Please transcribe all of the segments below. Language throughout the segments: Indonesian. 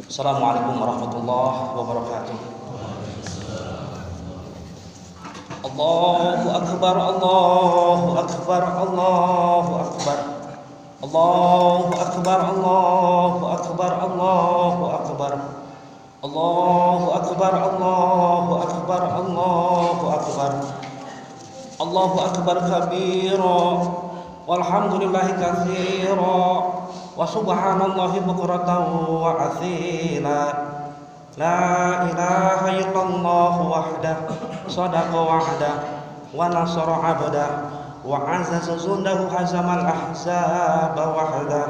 Assalamualaikum warahmatullahi wabarakatuh. Allahu akbar, Allahu akbar, Allahu akbar. Allahu akbar, Allahu akbar, Allahu akbar. Allahu akbar, Allahu akbar, Allahu akbar. Allahu akbar kabira walhamdulillahi katsira wa subhanallahi bukratan wa asila. La ilaha illallah wahdah sadaqa wa'dah wa nasara 'abdah wa 'azzaza jundahu hazamal ahzaba wahdah.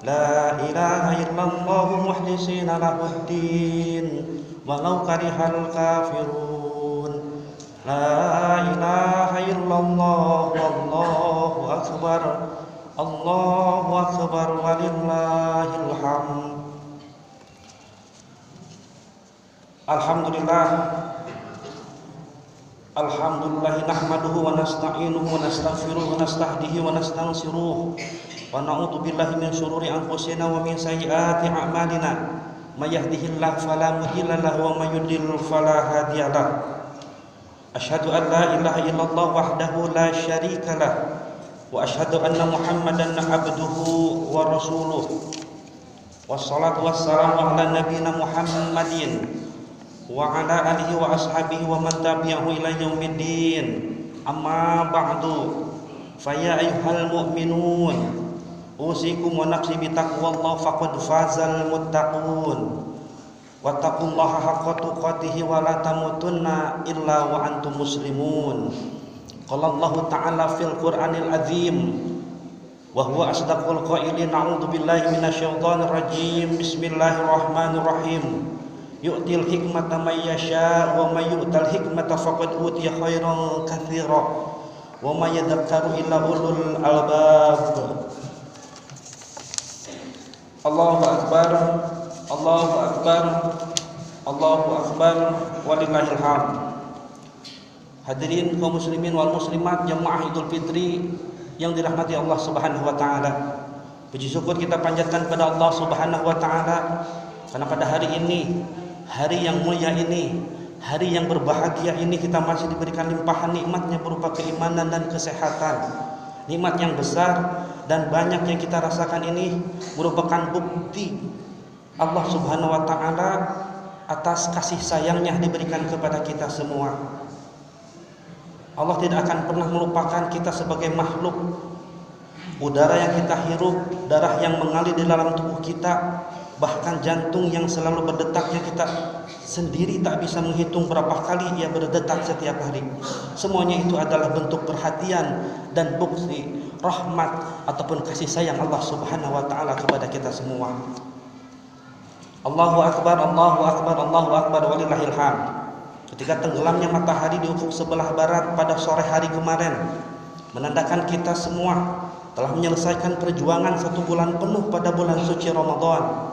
La ilaha illallah mukhlisina lahuddin walau karihal kafirun. La ilaha illallah wallahu akbar. Allahu akbar walillahil hamd. Alhamdulillah nahmaduhu wa nasta'inuhu wa nastaghfiruhu wa nastahdihi wa nastansiruhu wa na'udzu billahi min syururi anfusina wa min sayyiati a'malina. May yahdihillahu fala mudilla lahu wa may yudlil fala hadiya lahu. Asyhadu an la ilaha illallah wahdahu la syarika lah wa asyhadu anna Muhammadan abduhu wa rasuluh. Wassalatu wassalamu ala nabiyyina Muhammadin wa ala alihi wa ashabihi wa man tabi'ahu ila yaumiddin. Amma ba'du, fa ya ayyuhal mu'minun usikum wa nafsi bi taqwallahi faqad fazal muttaqun. Wattaqullaha haqqa tuqatih wa la tamutunna illa wa antum muslimun. Qala Allah ta'ala fil Qur'anil azim wa huwa asdaqul qailin. A'udzu billahi minasyaitonir rajim. Bismillahirrahmanirrahim. Yu'til hikmata may yasha wa may yu'tal hikmata faqad utiya khairan katsira wa may yadhakkaru illa ulul albab. Allahu akbar, Allahu akbar, Allahu akbar walillahil hamd. Hadirin kaum muslimin wal muslimat jamaah Idul Fitri yang dirahmati Allah Subhanahu wa taala. Puji syukur kita panjatkan kepada Allah Subhanahu wa taala karena pada hari ini, hari yang mulia ini, hari yang berbahagia ini, kita masih diberikan limpahan nikmatnya berupa keimanan dan kesehatan. Nikmat yang besar dan banyak yang kita rasakan ini merupakan bukti Allah Subhanahu wa taala atas kasih sayangnya diberikan kepada kita semua. Allah tidak akan pernah melupakan kita sebagai makhluk. Udara yang kita hirup, darah yang mengalir di dalam tubuh kita, bahkan jantung yang selalu berdetak yang kita sendiri tak bisa menghitung berapa kali ia berdetak setiap hari. Semuanya itu adalah bentuk perhatian dan bukti rahmat ataupun kasih sayang Allah Subhanahu wa taala kepada kita semua. Allahu akbar, Allahu akbar, Allahu akbar walillahil hamd. Ketika tenggelamnya matahari di ufuk sebelah barat pada sore hari kemarin menandakan kita semua telah menyelesaikan perjuangan 1 bulan penuh pada bulan suci Ramadan.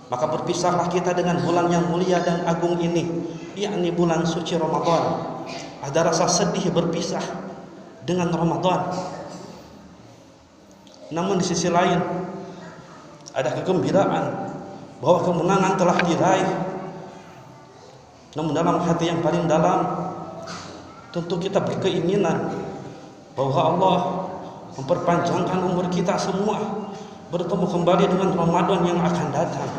Maka berpisahlah kita dengan bulan yang mulia dan agung ini, yakni bulan suci Ramadan. Ada rasa sedih berpisah dengan Ramadan. Namun di sisi lain ada kegembiraan bahwa kemenangan telah diraih. Namun dalam hati yang paling dalam tentu kita berkeinginan bahwa Allah memperpanjangkan umur kita semua, bertemu kembali dengan Ramadan yang akan datang.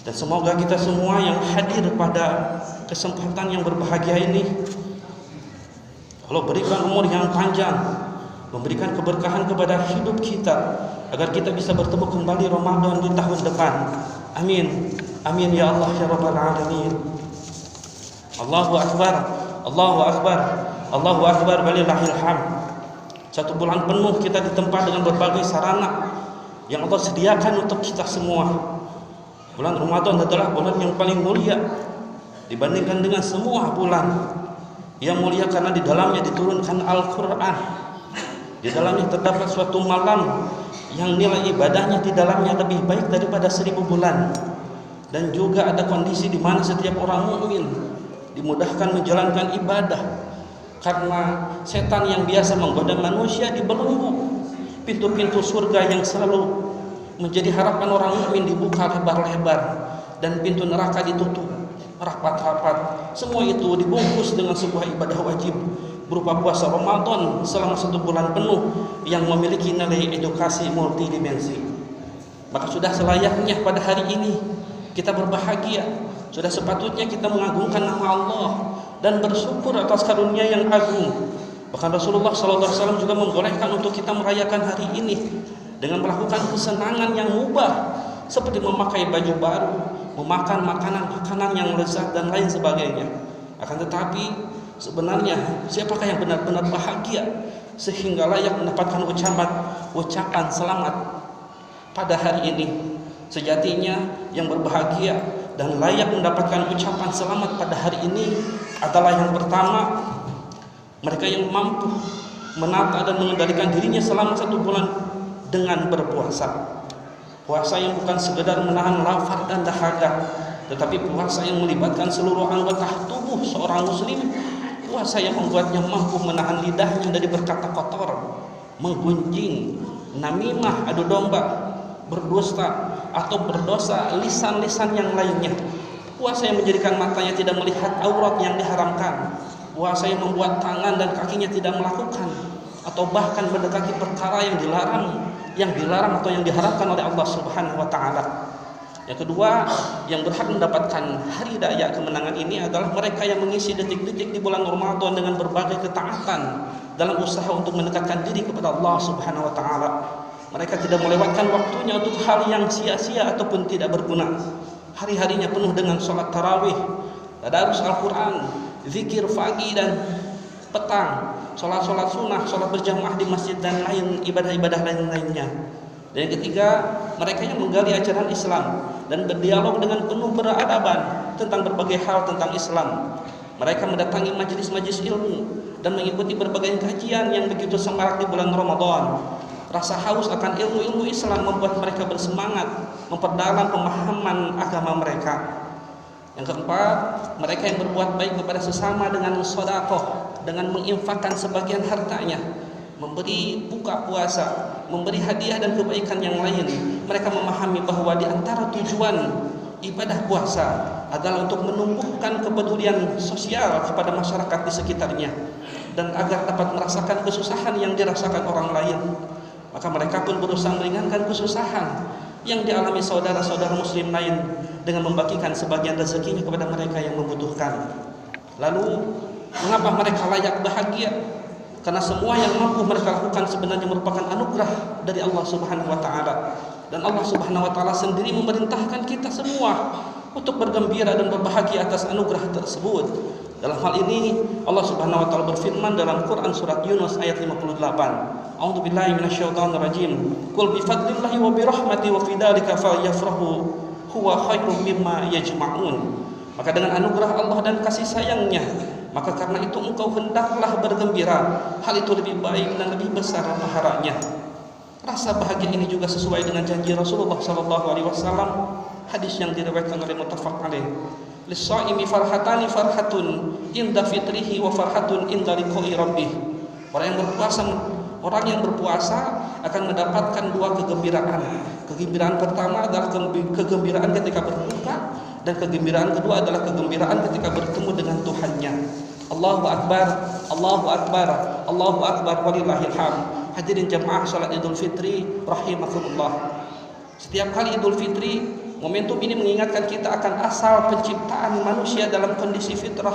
Dan semoga kita semua yang hadir pada kesempatan yang berbahagia ini Allah berikan umur yang panjang, memberikan keberkahan kepada hidup kita agar kita bisa bertemu kembali Ramadan di tahun depan. Amin. Amin ya Allah ya rabbal alamin. Allahu akbar, Allahu akbar, Allahu akbar walillahil hamd. 1 bulan penuh kita ditempa dengan berbagai sarana yang Allah sediakan untuk kita semua. Bulan Ramadan adalah bulan yang paling mulia dibandingkan dengan semua bulan. Yang mulia karena di dalamnya diturunkan Al-Qur'an. Di dalamnya terdapat suatu malam yang nilai ibadahnya di dalamnya lebih baik daripada 1000 bulan. Dan juga ada kondisi di mana setiap orang mukmin dimudahkan menjalankan ibadah karena setan yang biasa menggoda manusia dibelenggu. Pintu-pintu surga yang selalu menjadi harapan orang mukmin dibuka lebar-lebar dan pintu neraka ditutup rapat-rapat. Semua itu dibungkus dengan sebuah ibadah wajib berupa puasa Ramadan selama 1 bulan penuh yang memiliki nilai edukasi multidimensi. Maka sudah selayaknya pada hari ini kita berbahagia, sudah sepatutnya kita mengagungkan nama Allah dan bersyukur atas karunia yang agung. Bahkan Rasulullah SAW juga membolehkan untuk kita merayakan hari ini dengan melakukan kesenangan yang mubah seperti memakai baju baru, memakan makanan-makanan yang lezat dan lain sebagainya. Akan tetapi sebenarnya siapakah yang benar-benar bahagia sehingga layak mendapatkan ucapan selamat pada hari ini? Sejatinya yang berbahagia dan layak mendapatkan ucapan selamat pada hari ini adalah yang pertama, mereka yang mampu menata dan mengendalikan dirinya selama 1 bulan dengan berpuasa. Puasa yang bukan sekedar menahan lapar dan dahaga, tetapi puasa yang melibatkan seluruh anggota tubuh seorang muslim. Puasa yang membuatnya mampu menahan lidahnya dari berkata kotor, menggunjing, namimah, adu domba, berdusta atau berdosa, lisan-lisan yang lainnya. Puasa yang menjadikan matanya tidak melihat aurat yang diharamkan. Puasa yang membuat tangan dan kakinya tidak melakukan atau bahkan mendekati perkara yang dilarang atau yang diharamkan oleh Allah Subhanahu wa taala. Yang kedua, yang berhak mendapatkan hari raya kemenangan ini adalah mereka yang mengisi detik-detik di bulan Ramadan dengan berbagai ketaatan dalam usaha untuk mendekatkan diri kepada Allah Subhanahu wa taala. Mereka tidak melewatkan waktunya untuk hal yang sia-sia ataupun tidak berguna. Hari-harinya penuh dengan sholat tarawih, tadarus Al-Quran, zikir pagi dan petang, sholat-sholat sunnah, sholat berjamaah di masjid dan lain ibadah-ibadah lain-lainnya. Dan yang ketiga, mereka yang menggali ajaran Islam dan berdialog dengan penuh beradaban tentang berbagai hal tentang Islam. Mereka mendatangi majelis-majelis ilmu dan mengikuti berbagai kajian yang begitu semarak di bulan Ramadan. Rasa haus akan ilmu-ilmu Islam membuat mereka bersemangat memperdalam pemahaman agama mereka. Yang keempat, mereka yang berbuat baik kepada sesama dengan sedekah, dengan menginfakkan sebagian hartanya, memberi buka puasa, memberi hadiah dan kebaikan yang lain. Mereka memahami bahwa di antara tujuan ibadah puasa adalah untuk menumbuhkan kepedulian sosial kepada masyarakat di sekitarnya dan agar dapat merasakan kesusahan yang dirasakan orang lain. Maka mereka pun berusaha meringankan kesusahan yang dialami saudara-saudara muslim lain dengan membagikan sebagian rezekinya kepada mereka yang membutuhkan. Lalu, mengapa mereka layak bahagia? Karena semua yang mampu mereka lakukan sebenarnya merupakan anugerah dari Allah Subhanahu wa taala. Dan Allah Subhanahu wa taala sendiri memerintahkan kita semua untuk bergembira dan berbahagia atas anugerah tersebut. Dalam hal ini Allah Subhanahu wa taala berfirman dalam Quran surat Yunus ayat 58. A'udzubillahi minasyaitonir rajim. Qul bi fadlillahi wa bi rahmatihi wa fi dzalika falyafrahu huwa khairum mimma yajma'un. Maka dengan anugerah Allah dan kasih sayangnya, maka karena itu engkau hendaklah bergembira. Hal itu lebih baik dan lebih besar pahalanya. Rasa bahagia ini juga sesuai dengan janji Rasulullah SAW. Hadis yang diriwayatkan oleh muttafaq alaih. Lis-shaimi farhatani, farhatun inda fitrihi wa farhatun inda liqa'i rabbih. Orang yang berpuasa akan mendapatkan 2 kegembiraan. Kegembiraan pertama adalah kegembiraan ketika berbuka, dan kegembiraan kedua adalah kegembiraan ketika bertemu dengan Tuhannya. Allahu Akbar, Allahu Akbar, Allahu Akbar, walillahil hamd. Hadirin jamaah salat Idul Fitri rahimakumullah. Setiap kali Idul Fitri, momentum ini mengingatkan kita akan asal penciptaan manusia dalam kondisi fitrah,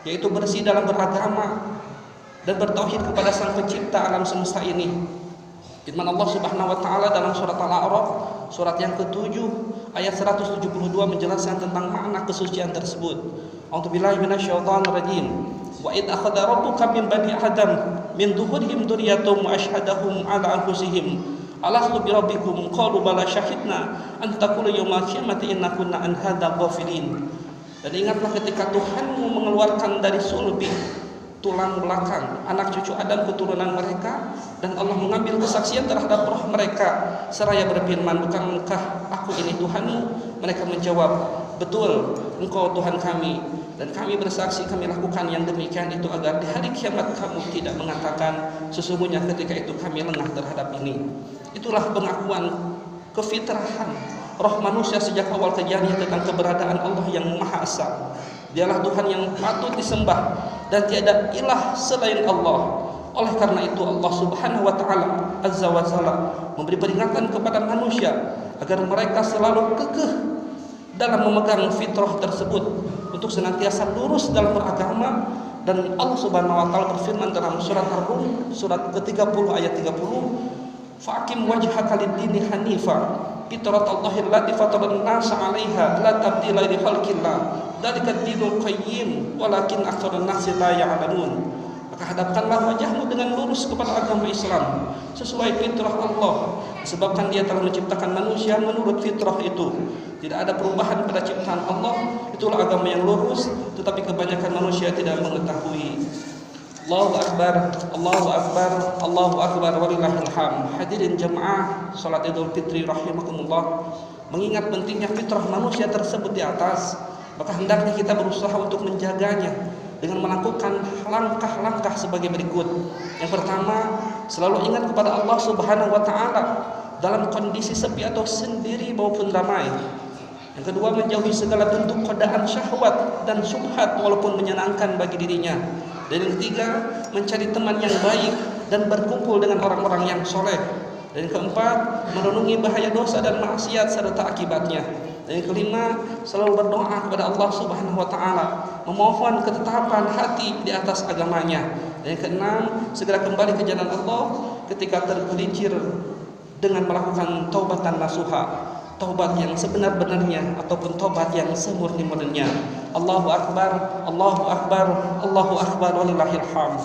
yaitu bersih dalam beragama dan bertauhid kepada Sang Pencipta alam semesta ini. Firman Allah Subhanahu wa taala dalam surat Al-A'raf, surat yang ke-7 ayat 172 menjelaskan tentang makna kesucian tersebut. A'udzubillahi minasyaitonir rajim. Wa id akhadha rabbuka min bani adam min dhuhurihim dzurriyyatahum wa ashhadahum ala anfusihim alastu bi rabbikum qalu bala syahidna an taqulu yawmal qiyamati inna kunna an hadza ghafilin. Dan ingatlah ketika Tuhanmu mengeluarkan dari sulbi tulang belakang anak cucu Adam keturunan mereka, dan Allah mengambil kesaksian terhadap roh mereka seraya berfirman, bukankah aku ini Tuhanmu? Mereka menjawab, betul, engkau Tuhan kami, dan kami bersaksi kami lakukan yang demikian itu agar di hari kiamat kamu tidak mengatakan sesungguhnya ketika itu kami lengah terhadap ini. Itulah pengakuan kefitrahan roh manusia sejak awal kejadian tentang keberadaan Allah yang Maha Esa. Dialah Tuhan yang patut disembah dan tiada ilah selain Allah. Oleh karena itu Allah Subhanahu wa taala Azza wa Jalla memberi peringatan kepada manusia agar mereka selalu kekeh dalam memegang fitrah tersebut untuk senantiasa lurus dalam beragama. Dan Allah Subhanahu wa taala berfirman dalam surat Ar-Rum surat ke-30 ayat 30, "Faqim wajhaka lid-dini hanifa fitratallahi allati fataran nas 'alaiha la tabdila li khalqillah dzalika ad-dinul qayyim walakin aktsarun nasi la ya'lamun." Maka hadapkanlah wajahmu dengan lurus kepada agama Islam sesuai fitrah Allah, disebabkan Dia telah menciptakan manusia menurut fitrah itu. Tidak ada perubahan pada ciptaan Allah. Itulah agama yang lurus, tetapi kebanyakan manusia tidak mengetahui. Allahu Akbar, Allahu Akbar, Allahu Akbar, walillahil hamd. Hadirin jemaah salat Idul Fitri rahimakumullah, mengingat pentingnya fitrah manusia tersebut di atas, maka hendaknya kita berusaha untuk menjaganya dengan melakukan langkah-langkah sebagai berikut. Yang pertama, selalu ingat kepada Allah Subhanahu wa taala dalam kondisi sepi atau sendiri maupun ramai. Yang kedua, menjauhi segala bentuk godaan syahwat dan syubhat walaupun menyenangkan bagi dirinya. Dan yang ketiga, mencari teman yang baik dan berkumpul dengan orang-orang yang soleh. Dan yang keempat, merenungi bahaya dosa dan maksiat serta akibatnya. Dan yang kelima, selalu berdoa kepada Allah Subhanahu wa taala, memohon ketetapan hati di atas agamanya. Dan yang keenam, segera kembali ke jalan Allah ketika tergelincir dengan melakukan taubatan nasuha, taubat yang sebenar-benarnya ataupun taubat yang semurni-murninya. Allahu Akbar, Allahu Akbar, Allahu Akbar, walillahil hamd.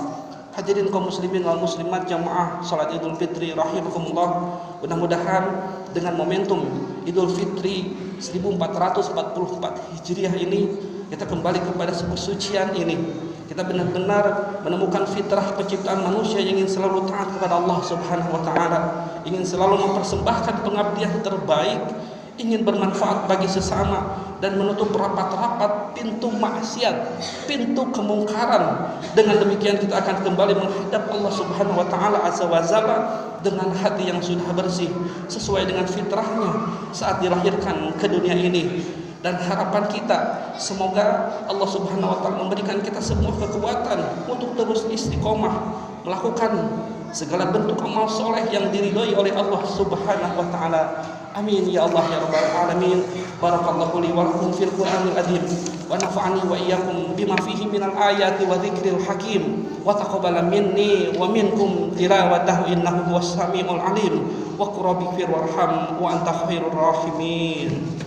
Hadirin kaum muslimin wal muslimat jamaah salat Idul Fitri rahimakumullah, mudah-mudahan dengan momentum Idul Fitri 1444 Hijriah ini kita kembali kepada kesucian ini. Kita benar-benar menemukan fitrah penciptaan manusia yang ingin selalu taat kepada Allah Subhanahu wa taala, ingin selalu mempersembahkan pengabdian terbaik, ingin bermanfaat bagi sesama dan menutup rapat-rapat pintu maksiat, pintu kemungkaran. Dengan demikian kita akan kembali menghadap Allah Subhanahu wa taala Azza wa Jalla dengan hati yang sudah bersih sesuai dengan fitrahnya saat dilahirkan ke dunia ini. Dan harapan kita semoga Allah Subhanahu wa taala memberikan kita semua kekuatan untuk terus istiqomah melakukan segala bentuk amal soleh yang diridhoi oleh Allah Subhanahu wa taala. Amin ya Allah ya rabbal alamin. Barakallahu li wa lakum fil Qur'anil azim wa nafa'ani wa iyyakum bima fihi minal ayati wa dzikril hakim wa taqabbala minni wa minkum tilawatahu innahu huwas samiul alim wa qur rabbi warham wa anta khairur rahimin.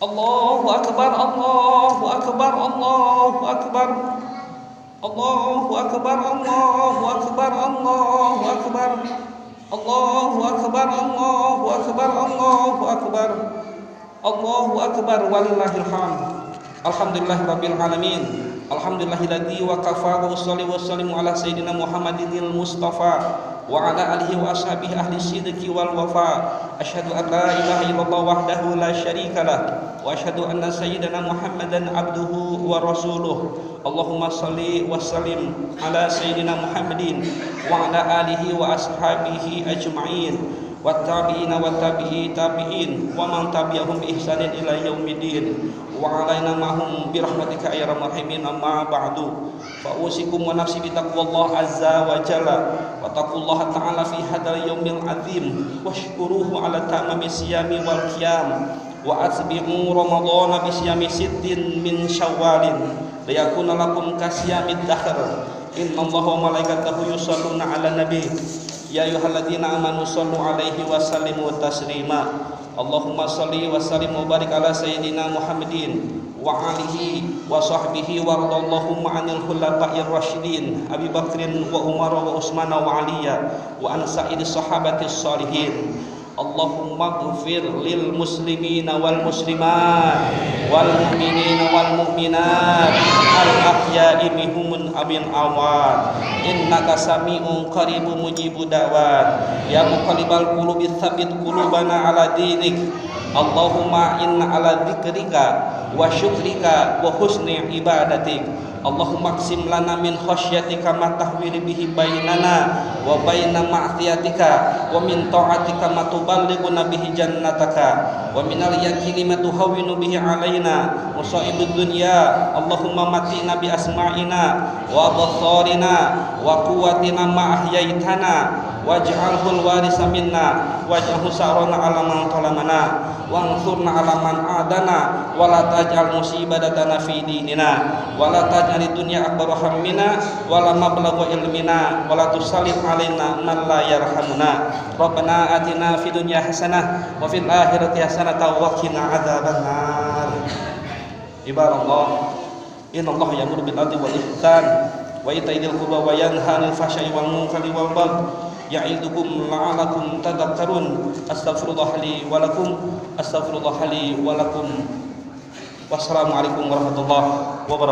Allahu Akbar, Allahu Akbar, Allahu Akbar, Allahu Akbar, Allahu Akbar, Allahu Akbar, Allahu Akbar, Allahu Akbar, Allahu Akbar, Allahu Akbar, walillahil hamd. Alhamdulillahirabbil alamin. Alhamdulillahilladzi wa kafa wa sholli wa sallimu ala sayyidina Muhammadinil Mustafa wa ala alihi wa ashabihi ahli sidqi wal wafa. Asyhadu an la ilaha illallah wahdahu la syarikalah wa asyhadu anna sayyidina Muhammadan abduhu wa rasuluh. Allahumma shalli wa sallim ala sayyidina Muhammadin wa ala alihi wa ashabihi ajma'in wa tabi'ina wa tabi'i tabi'in wa man tabi'ahum bi ihsanin ila yaumiddin wa alaina mahum bi rahmatika ya arhamar rahimin. Amma ba'du, fa usikum wa nafsi bi taqwallah azza wa jalla wa taqullaha ta'ala fi hadzal yaumil azim washkuruhu ala tamami siyami wal qiyam wa atbi'u ramadhana bi siyami sittin min syawalin liyakuna lakum kasiyamid dahr. Innallaha wa malaikatahu yusholluna 'alan nabi ya ayyuhalladzina amanu shallu 'alaihi wa sallimu taslima. Allahumma shalli wa sallim wa barik ala sayyidina Muhammadin wa alihi wa sahbihi wa radallahu ma'anil khulafa'ir rasyidin Abi Bakrin wa Umar wa Utsman wa Aliya wa an sa'idis sahabatis shalihin. Allahumma ighfir lil muslimina wal muslimat wal mu'minina wal mu'minat al ahya'i minhum abil awad innaka sami'un qaribun mujibud da'wat ya muqallibal qulubi tsabbit qulubana ala dinik Allahumma inna ala dzikrika wa syukrika wa husni ibadatik. Allahumma qsim lana min khasyatika ma tahwil bihi bainana wa baina ma'siyatika wa min ta'atika ma tuballighuna bihi jannataka wa min al-yaqini ma tuhawwinu bihi alaina musa'ibud dunya. Allahumma matina bi asma'ina wa absarina wa quwwatina ma ahyaitana waj'alhu al-warisa minna waj'alhu sa'rana 'ala man zalamana wansurna 'ala man adana wa la taj'al musibatana fi dinina wa la taj'al dunya akbar hammina wa la mablagha ilmina wa la tusallit 'alaina man la yarhamuna. Rabbana atina fid dunya hasanah wa fil akhirati hasanah wa qina adzabannar. Ibadallah, innallaha ya'muru bil 'adli wal ihsan wa ita'i dzil qurba wa yanha 'anil fahsya'i wal munkari wal baghi ya'idukum la'alakum tadhakkarun. Astaghfirullah li wa lakum, astaghfirullah li wa lakum. Wassalamualaikum warahmatullahi wabarakatuh.